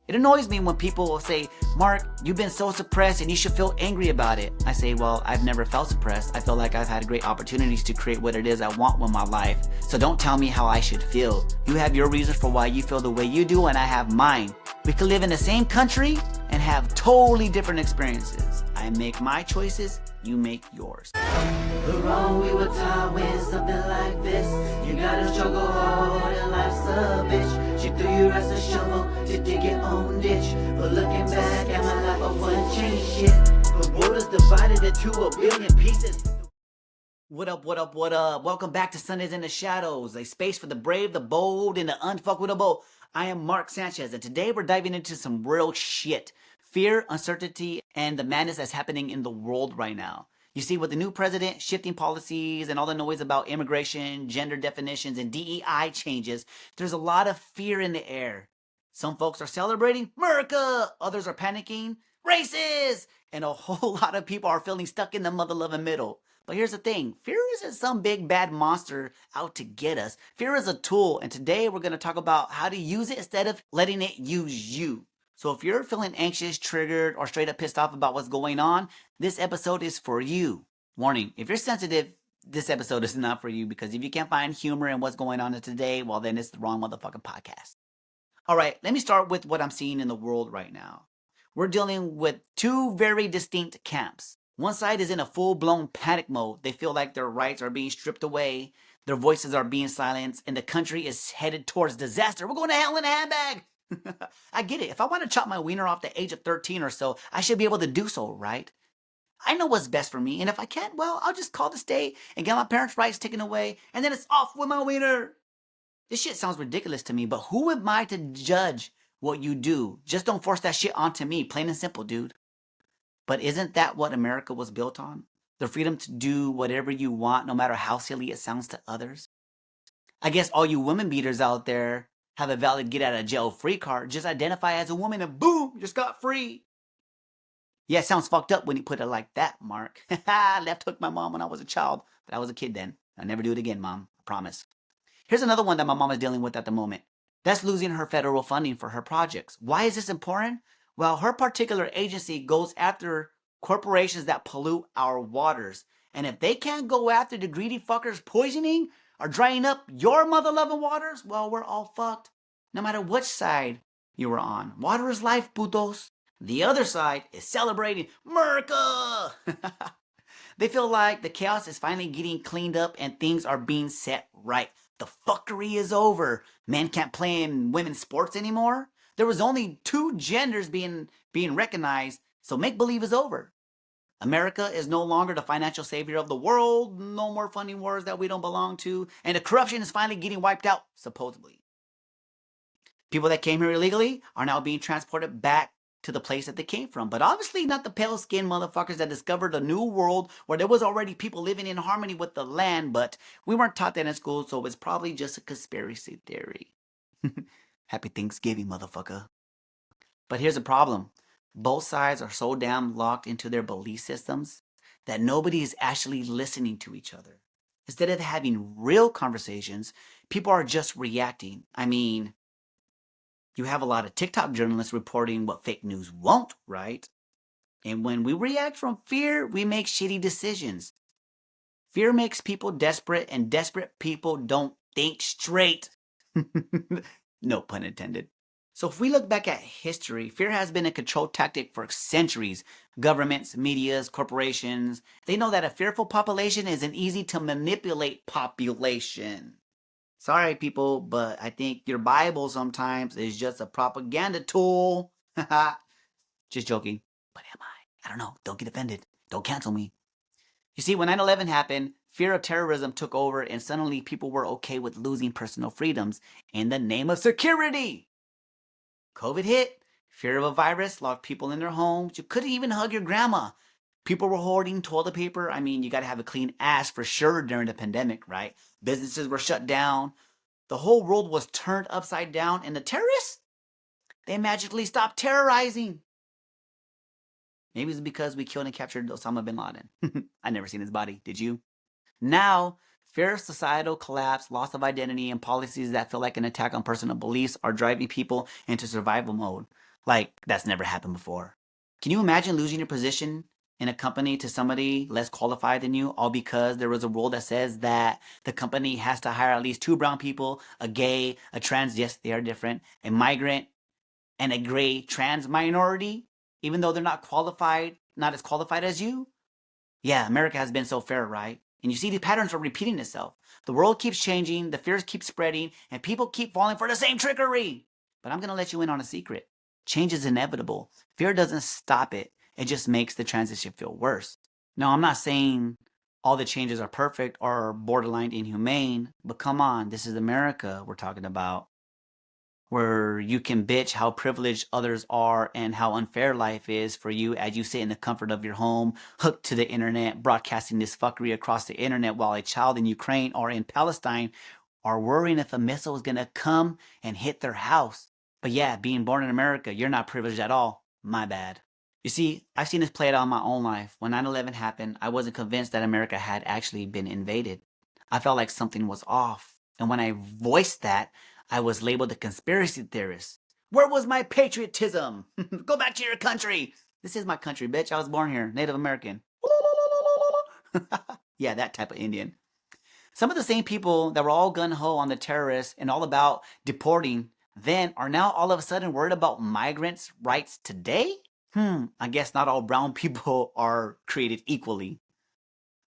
It annoys me when people will say, Mark, you've been so suppressed and you should feel angry about it. I say, well, I've never felt suppressed. I feel like I've had great opportunities to create what it is I want with my life. So don't tell me how I should feel. You have your reasons for why you feel the way you do, and I have mine. We could live in the same country and have totally different experiences. I make my choices, you make yours. The wrong we were taught with something like this. You gotta struggle hard and life's a bitch. She threw you as a shovel to dig your own ditch. But looking back at my life, I wouldn't change shit. The world is divided into a billion pieces. What up, what up, what up? Welcome back to Sundays in the Shadows, a space for the brave, the bold, and the unfuckable. I am Mark Sanchez, and today we're diving into some real shit. Fear, uncertainty, and the madness that's happening in the world right now. You see, with the new president, shifting policies, and all the noise about immigration, gender definitions, and DEI changes, there's a lot of fear in the air. Some folks are celebrating America, others are panicking, racist, and a whole lot of people are feeling stuck in the mother-loving middle. But here's the thing, fear isn't some big bad monster out to get us. Fear is a tool, and today we're going to talk about how to use it instead of letting it use you. So if you're feeling anxious, triggered, or straight up pissed off about what's going on, this episode is for you. Warning, if you're sensitive, this episode is not for you, because if you can't find humor in what's going on today, well then it's the wrong motherfucking podcast. Alright, let me start with what I'm seeing in the world right now. We're dealing with two very distinct camps. One side is in a full-blown panic mode. They feel like their rights are being stripped away, their voices are being silenced, and the country is headed towards disaster. We're going to hell in a handbag! I get it. If I want to chop my wiener off the age of 13 or so, I should be able to do so, right? I know what's best for me, and if I can't, well, I'll just call the state and get my parents' rights taken away, and then it's off with my wiener. This shit sounds ridiculous to me, but who am I to judge what you do? Just don't force that shit onto me, plain and simple, dude. But isn't that what America was built on? The freedom to do whatever you want, no matter how silly it sounds to others? I guess all you women beaters out there have a valid get out of jail free card. Just identify as a woman and boom, you're scot free. Yeah, it sounds fucked up when you put it like that, Mark. Left hook my mom when I was a child, but I was a kid then. I'll never do it again, Mom. I promise. Here's another one that my mom is dealing with at the moment. That's losing her federal funding for her projects. Why is this important? Well, her particular agency goes after corporations that pollute our waters. And if they can't go after the greedy fuckers poisoning or drying up your mother-loving waters, well, we're all fucked. No matter which side you were on. Water is life, putos. The other side is celebrating America. They feel like the chaos is finally getting cleaned up and things are being set right. The fuckery is over. Men can't play in women's sports anymore. There was only two genders being recognized, so make-believe is over. America is no longer the financial savior of the world, no more funding wars that we don't belong to, and the corruption is finally getting wiped out, supposedly. People that came here illegally are now being transported back to the place that they came from, but obviously not the pale-skinned motherfuckers that discovered a new world where there was already people living in harmony with the land, but we weren't taught that in school, so it's probably just a conspiracy theory. Happy Thanksgiving, motherfucker. But here's the problem. Both sides are so damn locked into their belief systems that nobody is actually listening to each other. Instead of having real conversations, people are just reacting. I mean, you have a lot of TikTok journalists reporting what fake news won't, right? And when we react from fear, we make shitty decisions. Fear makes people desperate, and desperate people don't think straight. No pun intended. So if we look back at history, fear has been a control tactic for centuries. Governments, medias, corporations, they know that a fearful population is an easy to manipulate population. Sorry, people, but I think your Bible sometimes is just a propaganda tool. Just joking. But am I? I don't know. Don't get offended. Don't cancel me. You see, when 9/11 happened, fear of terrorism took over, and suddenly people were okay with losing personal freedoms in the name of security. COVID hit. Fear of a virus locked people in their homes. You couldn't even hug your grandma. People were hoarding toilet paper. I mean, you got to have a clean ass for sure during the pandemic, right? Businesses were shut down. The whole world was turned upside down, and the terrorists, they magically stopped terrorizing. Maybe it's because we killed and captured Osama bin Laden. I never seen his body, did you? Now, fear of societal collapse, loss of identity, and policies that feel like an attack on personal beliefs are driving people into survival mode. Like that's never happened before. Can you imagine losing your position in a company to somebody less qualified than you, all because there was a rule that says that the company has to hire at least 2 brown people, a gay, a trans, yes, they are different, a migrant, and a gray trans minority, even though they're not qualified, not as qualified as you? Yeah, America has been so fair, right? And you see the patterns are repeating itself. The world keeps changing, the fears keep spreading, and people keep falling for the same trickery. But I'm gonna let you in on a secret. Change is inevitable. Fear doesn't stop it. It just makes the transition feel worse. Now, I'm not saying all the changes are perfect or borderline inhumane, but come on, this is America we're talking about, where you can bitch how privileged others are and how unfair life is for you as you sit in the comfort of your home, hooked to the internet, broadcasting this fuckery across the internet while a child in Ukraine or in Palestine are worrying if a missile is gonna come and hit their house. But yeah, being born in America, you're not privileged at all. My bad. You see, I've seen this play out in my own life. When 9/11 happened, I wasn't convinced that America had actually been invaded. I felt like something was off. And when I voiced that, I was labeled a conspiracy theorist. Where was my patriotism? Go back to your country. This is my country, bitch. I was born here, Native American. Yeah, that type of Indian. Some of the same people that were all gun-ho on the terrorists and all about deporting then are now all of a sudden worried about migrants' rights today? I guess not all brown people are created equally.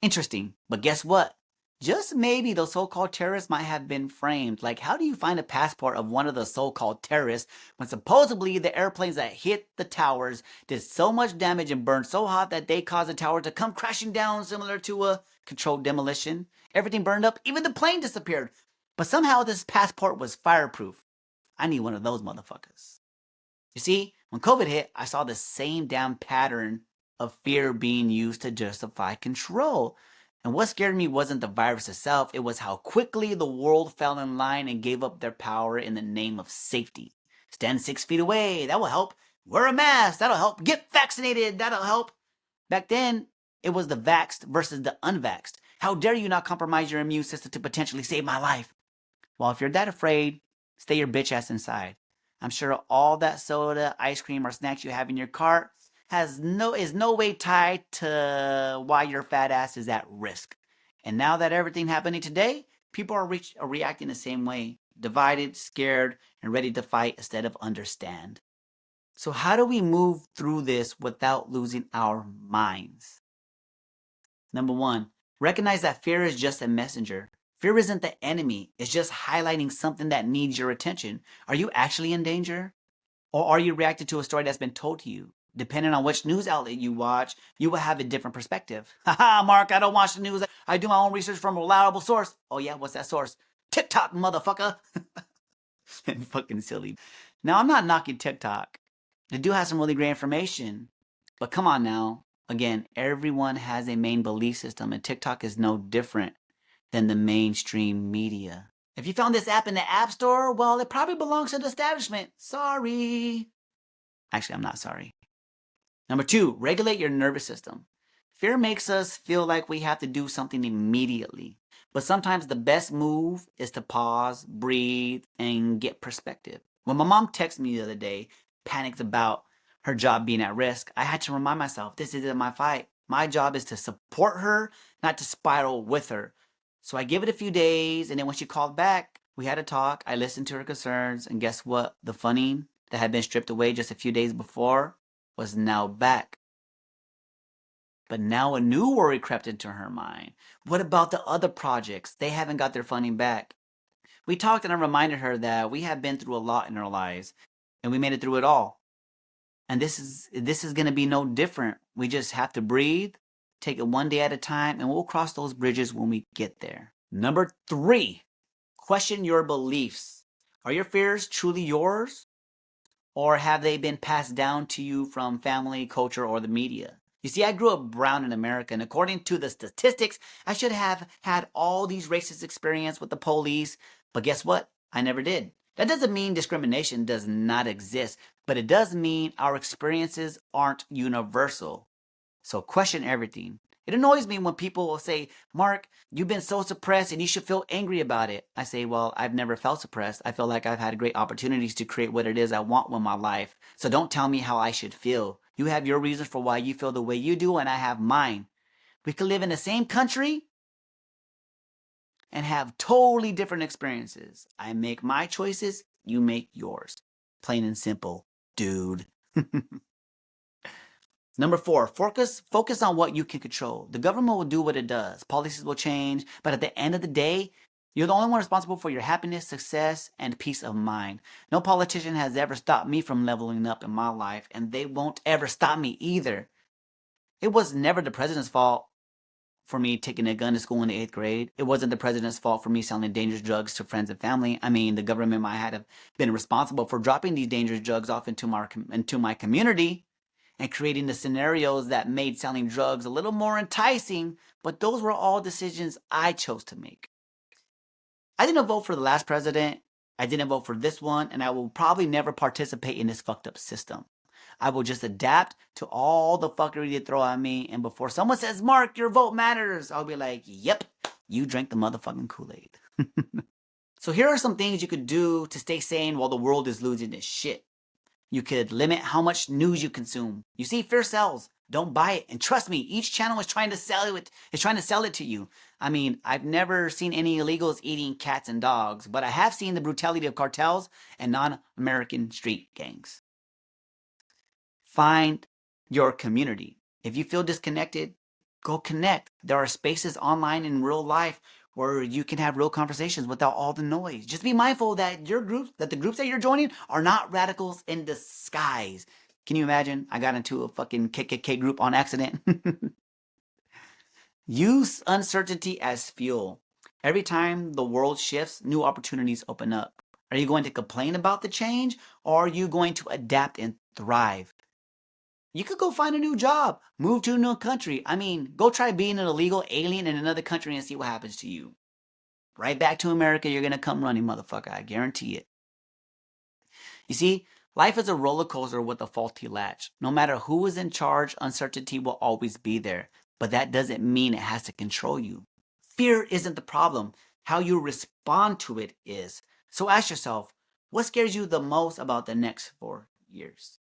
Interesting, but guess what? Just maybe those so-called terrorists might have been framed. Like, how do you find a passport of one of the so-called terrorists when supposedly the airplanes that hit the towers did so much damage and burned so hot that they caused the tower to come crashing down, similar to a controlled demolition? Everything burned up, even the plane disappeared. But somehow this passport was fireproof. I need one of those motherfuckers. You see, when COVID hit, I saw the same damn pattern of fear being used to justify control. And what scared me wasn't the virus itself, it was how quickly the world fell in line and gave up their power in the name of safety. Stand 6 feet away, that will help. Wear a mask, that'll help. Get vaccinated, that'll help. Back then, it was the vaxxed versus the unvaxxed. How dare you not compromise your immune system to potentially save my life? Well, if you're that afraid, stay your bitch ass inside. I'm sure all that soda, ice cream, or snacks you have in your cart is no way tied to why your fat ass is at risk. And now that everything happening today, people are reacting the same way, divided, scared, and ready to fight instead of understand. So how do we move through this without losing our minds? Number one, recognize that fear is just a messenger. Fear isn't the enemy, it's just highlighting something that needs your attention. Are you actually in danger? Or are you reacting to a story that's been told to you? Depending on which news outlet you watch, you will have a different perspective. Haha, Mark, I don't watch the news. I do my own research from a reliable source. Oh yeah, what's that source? TikTok, motherfucker. Fucking silly. Now, I'm not knocking TikTok. They do have some really great information. But come on now. Again, everyone has a main belief system, and TikTok is no different than the mainstream media. If you found this app in the App Store, well, it probably belongs to the establishment. Sorry. Actually, I'm not sorry. Number two, regulate your nervous system. Fear makes us feel like we have to do something immediately. But sometimes the best move is to pause, breathe, and get perspective. When my mom texted me the other day, panicked about her job being at risk, I had to remind myself, this isn't my fight. My job is to support her, not to spiral with her. So I gave it a few days, and then when she called back, we had a talk. I listened to her concerns, and guess what? The funding that had been stripped away just a few days before was now back. But now a new worry crept into her mind. What about the other projects? They haven't got their funding back. We talked and I reminded her that we have been through a lot in our lives, and we made it through it all. And this is going to be no different. We just have to breathe, take it one day at a time, and we'll cross those bridges when we get there. Number three, question your beliefs. Are your fears truly yours? Or have they been passed down to you from family, culture, or the media? You see, I grew up brown in America, and according to the statistics, I should have had all these racist experiences with the police, but guess what? I never did. That doesn't mean discrimination does not exist, but it does mean our experiences aren't universal. So question everything. It annoys me when people will say, Mark, you've been so suppressed and you should feel angry about it. I say, well, I've never felt suppressed. I feel like I've had great opportunities to create what it is I want with my life. So don't tell me how I should feel. You have your reasons for why you feel the way you do, and I have mine. We could live in the same country and have totally different experiences. I make my choices, you make yours. Plain and simple, dude. Number 4, focus on what you can control. The government will do what it does. Policies will change, but at the end of the day, you're the only one responsible for your happiness, success, and peace of mind. No politician has ever stopped me from leveling up in my life, and they won't ever stop me either. It was never the president's fault for me taking a gun to school in the 8th grade. It wasn't the president's fault for me selling dangerous drugs to friends and family. I mean, the government might have been responsible for dropping these dangerous drugs off into my community and creating the scenarios that made selling drugs a little more enticing, but those were all decisions I chose to make. I didn't vote for the last president, I didn't vote for this one, and I will probably never participate in this fucked up system. I will just adapt to all the fuckery they throw at me, and before someone says, Mark, your vote matters, I'll be like, yep, you drank the motherfucking Kool-Aid. So here are some things you could do to stay sane while the world is losing its shit. You could limit how much news you consume. You see, fear sells. Don't buy it. And trust me, each channel is trying to sell it to you. I mean, I've never seen any illegals eating cats and dogs, but I have seen the brutality of cartels and non-American street gangs. Find your community. If you feel disconnected, go connect. There are spaces online in real life where you can have real conversations without all the noise. Just be mindful that the groups that you're joining are not radicals in disguise. Can you imagine? I got into a fucking KKK group on accident. Use uncertainty as fuel. Every time the world shifts, new opportunities open up. Are you going to complain about the change, or are you going to adapt and thrive? You could go find a new job, move to a new country. I mean, go try being an illegal alien in another country and see what happens to you. Right back to America, you're going to come running, motherfucker. I guarantee it. You see, life is a roller coaster with a faulty latch. No matter who is in charge, uncertainty will always be there. But that doesn't mean it has to control you. Fear isn't the problem. How you respond to it is. So ask yourself, what scares you the most about the next 4 years?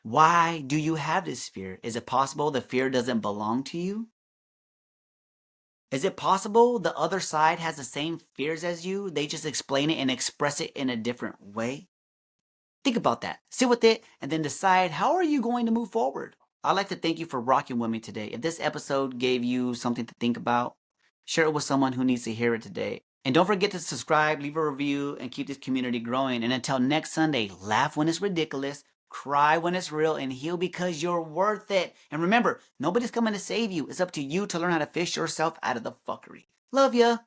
Why do you have this fear? Is it possible the fear doesn't belong to you? Is it possible the other side has the same fears as you? They just explain it and express it in a different way? Think about that. Sit with it and then decide, how are you going to move forward? I'd like to thank you for rocking with me today. If this episode gave you something to think about, share it with someone who needs to hear it today. And don't forget to subscribe, leave a review, and keep this community growing. And until next Sunday, laugh when it's ridiculous, cry when it's real, and heal because you're worth it. And remember, nobody's coming to save you. It's up to you to learn how to fish yourself out of the fuckery. Love ya.